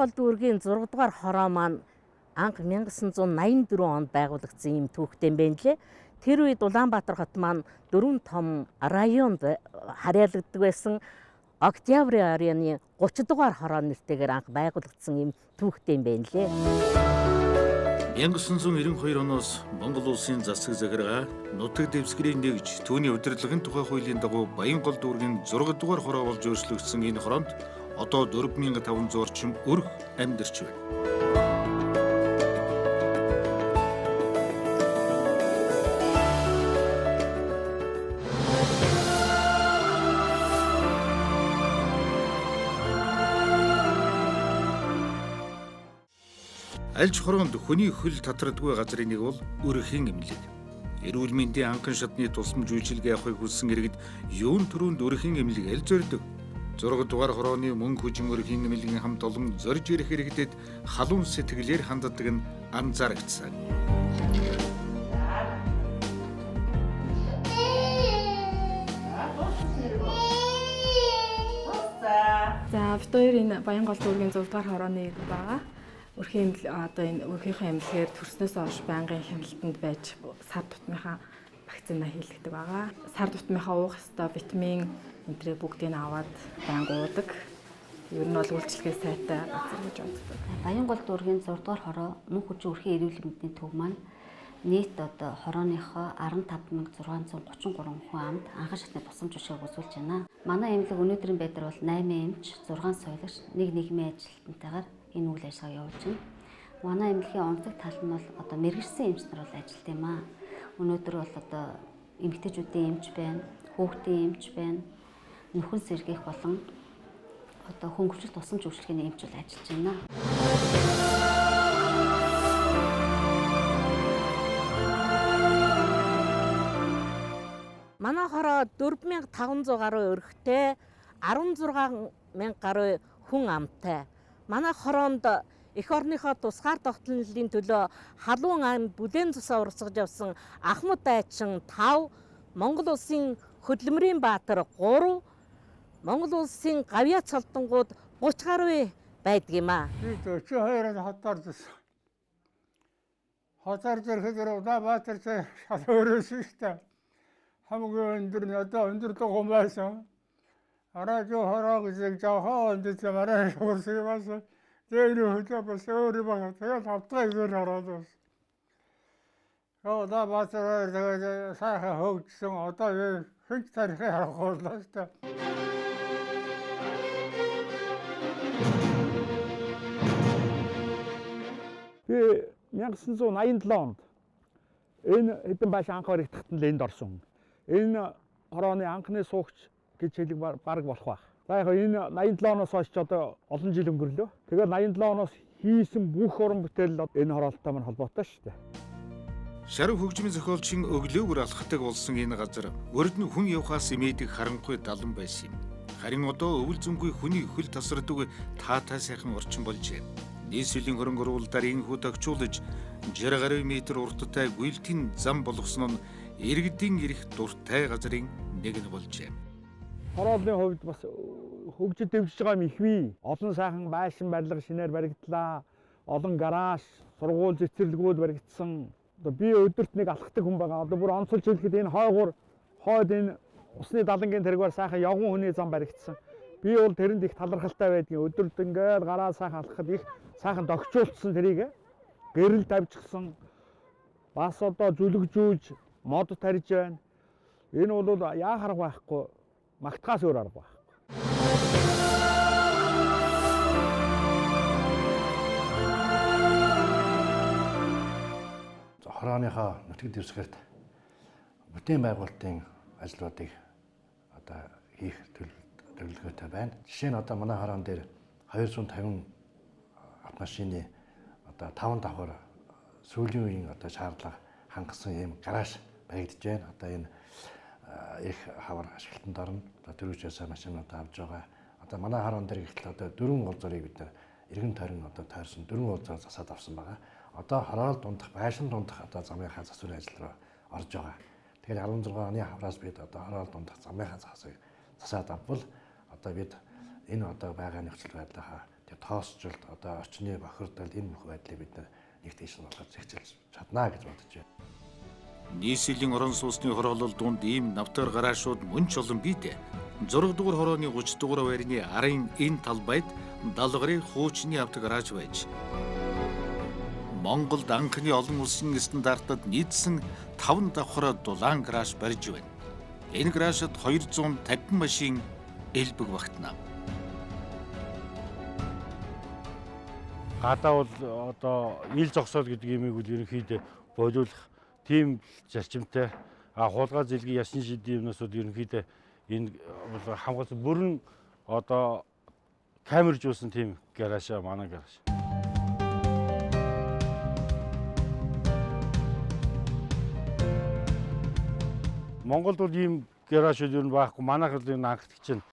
Баянгол дүүргийн 6 дугаар хороо маань анх 1984 онд байгуулагдсан юм түүхтэй юм байна лээ. Тэр үед Улаанбаатар хот маань 4 том районд харьяалагддаг байсан. Октябрийн аряаны 30 дугаар хороо нэртэйгээр анх байгуулагдсан юм түүхтэй юм байна лээ. 1992 оноос Монгол улсын засаг захиргаа нутаг дэвсгэрийг нэгж түүний удирдлагын тухай хуулийн дагуу Баянгол дүүргийн 6 дугаар хороо болж өөрчлөгдсөн энэ хороонд одоо 4500 орчим өрх амьдарч байна. Альж хороонд хүний хөл татардгүй газрын нэг бол өрхийн эмнэлэг. Эрүүл мэндийн анхан шатны тусламж үйлчилгээ авахыг хүссэн иргэд юун төрөнд өрхийн эмнэлэг аль зорддог. 6 дугаар хорооны мөнгө хүчин өрхийн эмнэлгийн хамт олон зорж ирэх иргэдэд халуун сэтгэлээр ханддаг нь анзаарэгдсэн. За бид хоёр энэ Баянгол дүүргийн 6 дугаар хорооны иргэн байгаа. Өрхийн одоо энэ өрхийнхөө эмнэлгээр төрснөөс хойш байнгын хяналтанд байж сар тутмынхаа вакцина хийлгдэг байгаа. Сар тутмынхаа уух ёстой витамин энтрээ бүгдийг аваад байнга уудаг. Ер нь бол үйлчлэгээ сайтай газар гэж боддог. Баянгол дүүргийн 6 дугаар хороо мөнх хүчин өрхийн эрүүл мэндийн төв маань нийт одоо хорооныхоо 15633 хүн амд анхан шатны тусламж үйлчилгээг үзүүлж байна. Манай эмнэлэг өнөөдрийн байдлаар бол 8 эмч, 6 соёлогч, 1 нийгмийн ажилтнтайгаар энэ үйл ажиллагаа явуулж байна. Манай эмнэлгийн онцлог тал нь бол одоо мэргэжсэн эмч нар бол ажилт юм аа. Өнөөдөр бол одоо эмэгтэйчүүдийн эмч байна, хүүхдийн эмч байна, нөхөн сэргийх болон одоо хөнгөвчлөлт тусламж үйлчилгээний эмч бол ажиллаж байна. Манай хороо 4500 гаруй өрхтэй, 16000 гаруй хүн амтай. Манай хороонд эх орныхоо тусгаар тогтнолын төлөө халуун ам бүлээн цусаа урсгаж явсан Ахмад Айчин 5, Монгол улсын хөдөлмөрийн баатар 3, Монгол улсын гавьяа цолдонгууд 30 гаруй байдаг юм аа. Би 42-нд хотоор ирсэн. Хотоор ирэхэд Улаанбаатар шал өөрөөсөн шүү дээ. Хамгийн өндөр нь одоо өндөр дугуй байсан. Радио хороо гэж жаахан өндөр мараа шуурсан юм байна. Тэр хөдөө бас өөр юм байна. Тэгээд хавтгай зөр ороод байна. Улаанбаатар тэгээд сайхан хөгжсөн. Одоо хинч тарихыг харах боллоо шүү дээ. Би 1987 онд энэ хэдэн байш анх баригдахад нь энд орсон. Энэ хорооны анхны суугч гэж хэлэх бараг болох байх. За яг энэ 87 оноос хойш одоо олон жил өнгөрлөө. Тэгээд 87 оноос хийсэн бүх уран бүтээл энэ хороолтой маань холбоотой шүү дээ. Шарав хөгжмийн зохиолчин өглөөгөр алхдаг болсон энэ газар өрд нь хүн явхаас имээдэг харанхуй далан байсан юм. Харин одоо өвөл зөнгүй хүний хөл тасардаг таатай сайхан орчин болжээ. Нийслэлийн хөрөнгө оруулалтаар энэхүү тохижуулж 60 гаруй метр урттай гүйлтийн зам болгосон нь иргэдийн ирэх дуртай газрын нэг нь болжээ. Хорооллын хувьд бас хөгжиж дэвжиж байгаа юм их бий. Олон сайхан байшин барилга шинээр баригдлаа. Олон гараж, сургууль цэцэрлэгүүд баригдсан. Одоо би өдөрт нэг алхдаг хүн байгаа. Одоо бүр онцолж хэлэхэд энэ хойд энэ усны далангийн тэргээр сайхан явган хүний зам баригдсан. Би бол тэрэнд их талархалтай байдгийн. Өдөрт ингээд гараа сайхан алхахад их сайхан догчуулсан тэрийг гэрэл тавьчихсан. Бас одоо зүлэгжүүлж мод тарьж байна. Энэ бол яа харах байхгүй. Магтахаас өөр арга байхгүй. Хорооныхоо нутаг дэвсгэрт бүтээн байгуулалтын ажлуудыг одоо хийх төлөвлөгөөтэй байна. Жишээ нь одоо манай хороон дээр 250 автомашины одоо 5 давхар сүүлийн үеийн одоо шаардлага хангасан ийм гараж баригдаж байна. Одоо энэ их хавар ашиглалтанд орно. Одоо дөрвөөсөө машинууд авж байгаа. Одоо манай хороон дээр гэхэл одоо 4 уулзарыг бид эргэн тойрон одоо тойрсон 4 уулзаар засаад авсан байгаа. Одоо хороол дундах, байшин дундах одоо замынхаа засварын ажил руу орж байгаа. Тэгэхээр 16 оны хавраас бид одоо хороол дундах замынхаа засыг засаад авбал одоо бид энэ одоо байгаа нөхцөл байдлаа тэгээ тоосчлт одоо орчны бохирдол энэ бүх байдлыг бид нэг тийш нь болохоор зэгцэлж чаднаа гэж бодож байна. Нийслэлийн орон сууцны хороолол дунд ийм навтар гараашууд мөн ч олон бий дээ. 6 дугаар хорооны 30 дугаар байрны арын энэ талбайд далгарын хуучны авто гараж байж Монголд анхны олон улсын стандартад нийцсэн 5 давхар дулаан гараж барьж байна. Энэ гаражид 250 машин элбэг багтана. Гадаа бол одоо ил зогсоол гэдэг имийг үл ерөнхийдөө бойлуулах тийм зарчимтай хулгай зэлгийн ясны шидийн юмнаас бол ерөнхийдөө энэ бол хамгаалсан бүрэн одоо камержуулсан тийм гараж манай гараж. Монголд бол ийм гаражууд ер нь байхгүй, манайх л энэ анхдагч чинь.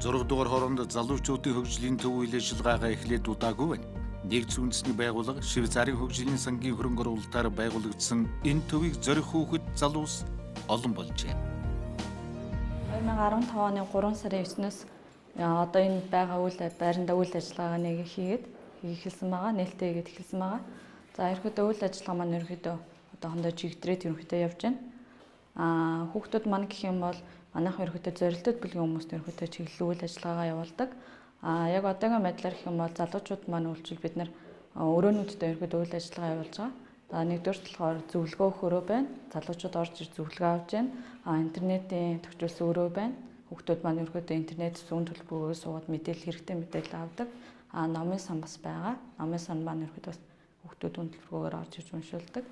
6 дугаар хороонд залуучуудын хөгжлийн төв үйл ажиллагаагаа эхлээд удаагүй байна. Нэгдсэн үндэсний байгууллага Швейцарын хөгжлийн сангийн хөрөнгө оруулалтаар байгуулагдсан энэ төвийг зорих хүүхэд залуус олон болжээ. 2015 оны 3 сарын 9-ноос одоо энэ байгаа байранда үйл ажиллагаа нэг хийгээд эхэлсэн байгаа. Нээлттэй хийгээд эхэлсэн байгаа. За ерөөдөө үйл ажиллагаа маань ерөөдөө одоохондоо чигдрээд ерөөдөө явж байна. Хүүхдүүд маань гэх юм бол манайх ерөөдөө зорилттой бүлгийн хүмүүст ерөөдөө чиглэл үйл ажиллагаагаа явуулдаг. Яг одоогийн байдлаар гэх юм бол залуучууд маань үйлчил бид нар өрөөнүүдтэй ерөөдөө үйл ажиллагаа явуулж байгаа. За нэгдүгээр болохоор зөвлөгөө хөрөө байна. Залуучууд орж ир зөвлөгөө авч байна. Интернетийн төвчүүлсэн өрөө байна. Хүүхдүүд маань ерөөдөө интернет зүүн төлбөрөөр суугаад мэдээлэл хэрэгтэй мэдээлэл авдаг. Номын сан бас байгаа. Номын сан маань ерөөдөө хүүхдүүд төлбөрөөр орж иж уншуулдаг.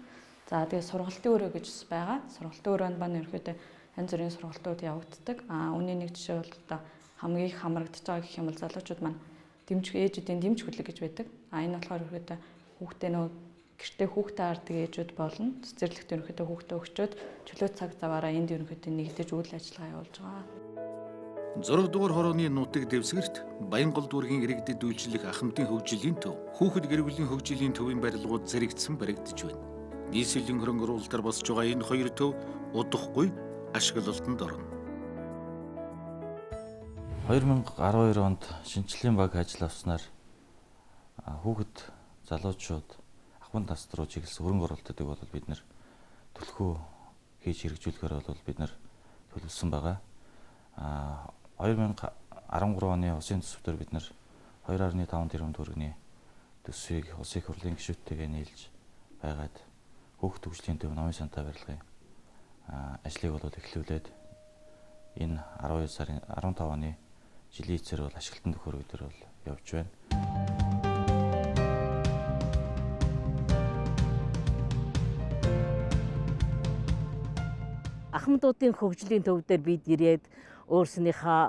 За тэгээ сургалтын өрөө гэж байгаа. Сургалтын өрөөнд маань ерөөдөө янз бүрийн сургалтууд явагддаг. Үүний нэг жишээ бол одоо хамгийн их хамрагдаж байгаа гэх юм бол залуучууд маань ээжүүдийн дэмж хүлэг гэж байдаг. Энэ болохоор ерөөдөө хүүхдээ нөө гэртээ хүүхдээ хардаг ээжүүд болно. Цэцэрлэгт ерөөдөө хүүхдээ өгчөөд чөлөө цаг заваараа энд ерөөдөө нэгдэж үйл ажиллагаа явуулж байгаа. 6 дугаар хорооны нутаг дэвсгэрт Баянгол дүүргийн иргэдэд үйлчлэх ахмадын хөгжлийн төв, хүүхэд гэр бүлийн хөгжлийн төвийн барилгууд зэрэгцсэн баригдаж байна. Нийслэлийн хөрөнгө оруулалтаар босч байгаа энэ хоёр төв удахгүй ашиглалтанд орно. 2012 онд шинжлэлийн баг ажил авснаар хүүхэд залуучууд ахмад наст руу чиглэсэн хөрөнгө оруулалтыг бол бид нэр төлхөө хийж хэрэгжүүлэхээр бол бид нэр төлөвлөсөн байгаа. 2013 оны улсын төсвөөр бид нэр 2.5 тэрбум төгрөгийн төсвийг улсын их хурлын гишүүдтэйгээ нийлж байгаад хүүхэд хөгжлийн төв номын сантай барилгын ажлыг бол эхлүүлээд энэ 12 сарын 15 оны жилийн эцээр бол ашиглалтанд өгөхөр өдөр бол явж байна. Ахмадуудын хөгжлийн төв дээр бид ирээд өөрснийхөө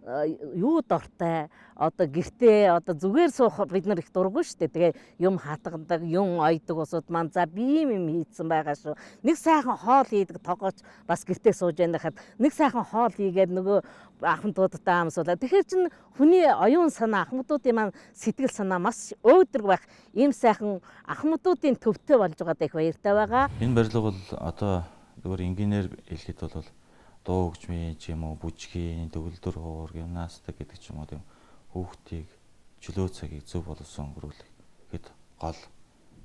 юу дортой одоо гэртээ одоо зүгээр суух бид нар их дурггүй шүү дээ. Тэгээ юм хатгадаг, юм ойдог усуд маань за би юм хийцэн байгаа шүү. Нэг сайхан хоол хийдэг тогооч бас гэртээ сууж яана хахад нэг сайхан хоол хийгээд нөгөө ахмадуудтай амсуулаа. Тэгэхээр чин хүний оюун санаа, ахмадуудын маань сэтгэл санаа маш өөдрөг байх ийм сайхан ахмадуудын төвтэй болж байгаад их баяртай байгаа. Энэ барилга бол одоо зөвхөн инженеэр хэлэхэд бол дуу хөгжмийн ч юм уу бүжгийн, төгөлдөр хуур, гимнастик гэдэг ч юм уу тийм хүүхдийг чөлөө цагийг зөв боловсон өнгөрүүлэх гэд гол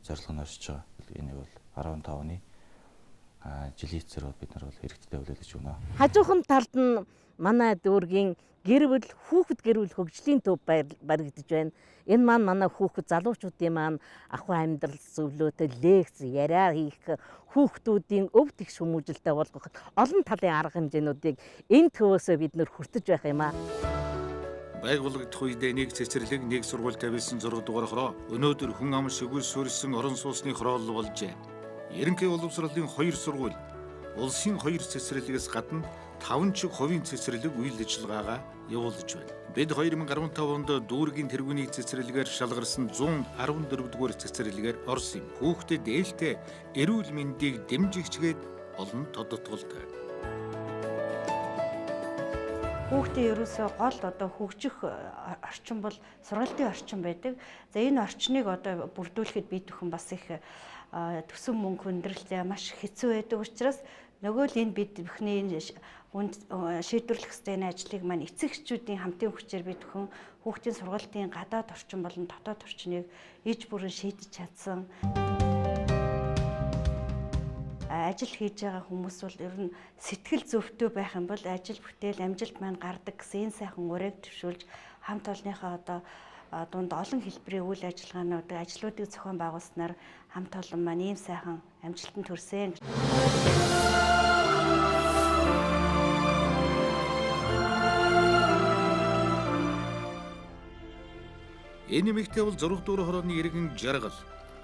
зорилго нь оршиж байгаа. Энийг бол 15 оны жилийн эцээр бид нар бол хэрэгтдээ хүлээлгэж өгнө. Хажуухан талд нь манай дүүргийн гэр бүл хүүхэд гэр бүл хөгжлийн төв баригдаж байна. Энэ маань манай хүүхэд залуучуудын маань ахуй амьдрал зөвлөөтэй лекц яриа хийх, хүүхдүүдийн өв тэгш хүмүүжлэлтэй болгох олон талын арга хэмжээнүүдийг энэ төвөөсөө бид нөр хүртэж байх юм аа. Байгуулагдах үедээ нэг цэцэрлэг, нэг сургууль тавьсан 6 дугаар хороо өнөөдөр хүн ам шигүүл суурьсан орон сууцны хороолол болжээ. Ерөнхий боловсролын 2 сургууль, улсын 2 цэцэрлэгээс гадна 5 чиг хувийн цэцэрлэг үйл ажиллагаагаа явуулж байна. Бид 2015 онд дүүргийн тэргүүний цэцэрлэгээр шалгарсан 114 дугаар цэцэрлэгээр орсон юм. Хүүхдэд ээлтэй эрүүл мэндийг дэмжигчгээд олон тодотголтой. Хүүхдийн ерөөсөө гол одоо хөгжих орчин бол сургалтын орчин байдаг. За энэ орчныг одоо бүрдүүлэхэд бие бүхэн бас их төсөн мөнгө хүндрэлтэй маш хэцүү байдаг учраас нөгөө л энэ бие бүхний шийдвэрлэх ёстой энэ ажлыг маань эцэг эхчүүдийн хамтын хүчээр бие бүхэн хүүхдийн сургалтын гадаад орчин болон дотоод орчныг иж бүрэн шийдэж чадсан. Ажил хийж байгаа хүмүүс бол ер нь сэтгэл зөвхтөө байх юм бол ажил бүтээл амжилт маань гардаг гэсэн энэ сайхан урайг төвшүүлж хамт олонныхоо одоо дунд олон хэлбэрийн үйл ажиллагаанууд ажлуудыг зохион байгуулснаар хамт олон маань ийм сайхан амжилтанд хүрсэн. Энэ эмэгтэй бол 6 дугаар хорооны иргэн жаргал.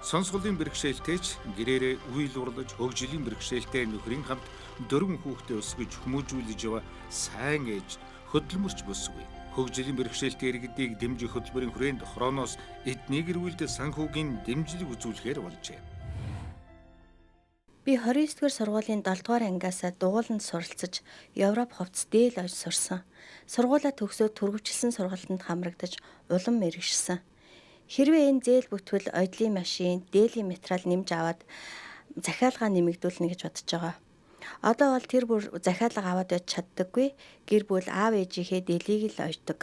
Сонсголын бэрхшээлтэйч гэрээрээ үйл урлаж хөгжлийн бэрхшээлтэй нөхрийн хамт 4 хүүхдээ өсгөж хүмүүжүүлж яваа сайн ээж хөдөлмөрч бүсгүй. Хөгжлийн бэрхшээлтэй иргэдийг дэмжих хөтөлбөрийн хүрээнд хорооноос эдний гэр бүлд санхүүгийн дэмжлэг үзүүлэхээр болжээ. Би 29-р сургуулийн 7-р ангиасаа дугууланд суралцаж Европ хувцас дээл ойж сурсан. Сургуулаа төгсөөд түргөвчлсэн сургалтанд хамрагдаж улам мэргэшсэн. Хэрвээ энэ зээл бүтвэл оёдлын машин, дээлийн материал нэмж аваад захиалгаа нэмэгдүүлнэ гэж бодож байгаа. Одоо бол тэр бүр захиалга аваад байж чаддаггүй. Гэр бүл аав ээжийнхээ дээлийг л ойдог.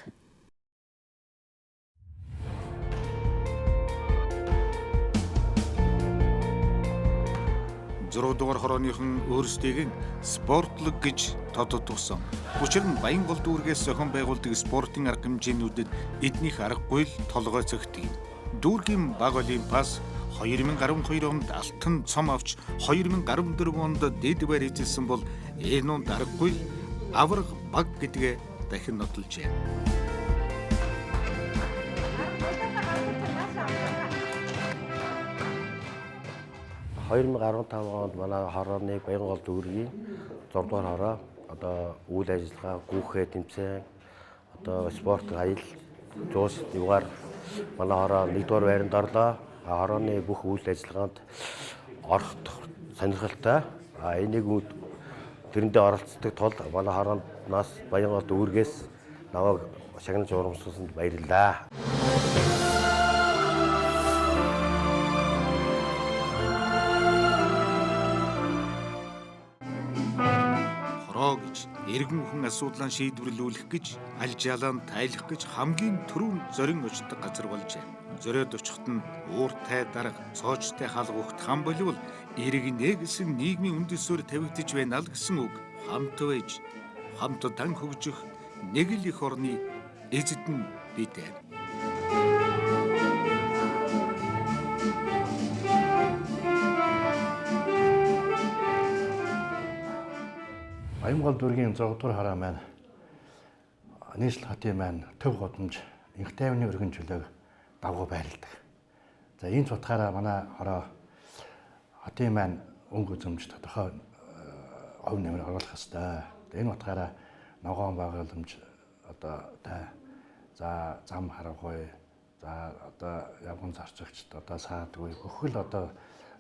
6 дугаар хорооныхон өөрсдийг спортлог гэж тодотгосон. Учир нь Баянгол дүүргээс зохион байгуулдаг спортын арга хэмжээнүүдэд эднийх аргагүй л толгой цогтгийг. Дүүргийн баг олимпиас 2012 онд алтан цом авч 2014 онд дэд байр эзэлсэн бол энэ нь аргагүй авраг баг гэдгээ дахин нотолжээ. 2015 онд манай хорооны Баянгол дүүргийн 6 дугаар хороо одоо үйл ажиллагаа гүүхээ тэмцээн одоо спорт аял зуус югаар манай хороо 1-р байранд орлоо. Хорооны бүх үйл ажиллагаанд орох сонирхолтой. Энийг тэрэндээ оролцдог тул манай хорооноос Баянгол дүүргээс намайг шагнаж урамшуулсанд баярлалаа. Иргэн хүн асуудлаа шийдвэрлүүлэх гэж аль жалаанд тайлах гэж хамгийн түрүүнд зорин очдог газар болжээ. Зориод очихт нь ууртай дарга, цоочтой халга ухт хам болвол иргэнэ гэсэн нийгмийн үндэсээр тавигдж байна л гэсэн үг. Хамт байж, хамт дан хөгжих нэг л их орны эзэдэн бидээ. Баянгол дүүргийн 6 дугаар хороо маань нийслэл хотын маань төв гудамж инх тайвны өргөн чөлөөг давгуу байрладаг. За энэ цутгаараа манай хороо хотын маань өнгө үзэмж тодорхой өв нэмэр оруулах ёстой. Энэ утгаараа ногоон байгууламж одоо за зам харгуй за одоо явган зарчигчд одоо саадгүй бүхэл одоо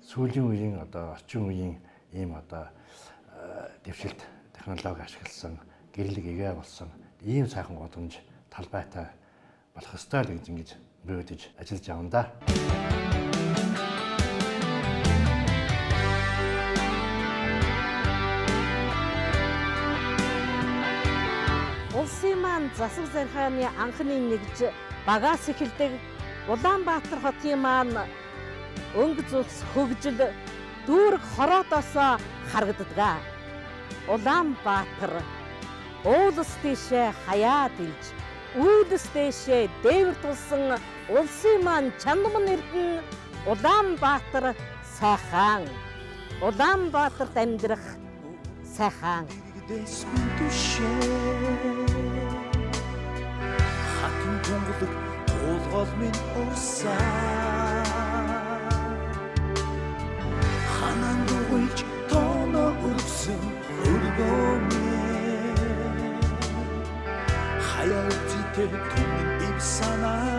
сүүлийн үеийн одоо орчин үеийн ийм одоо дэвшилт технологи ашигласан гэрлэг игээ болсон ийм сайхан гудамж талбайтай болох ёстой л гэж бөөдөж ажиллаж явна да. Улсын маань засаг захиргааны анхны нэгж багаас эхэлдэг Улаанбаатар хотын маань өнгө зүс хөгжил дүүрэг хороодоос харагддаг. Улаанбаатар уулс дэшээ хаяад илж, үүлс дэшээ дээвэр тулсан улсын маань чанам нэрдэн Улаанбаатар сайхан. Улаанбаатарт амьдрах сайхан. Хатан тунгалаг туулгол минь урсаа ханан дугуйлж тооно өргсөн өргөөмэ хаяа үттэй түмэн ив санаа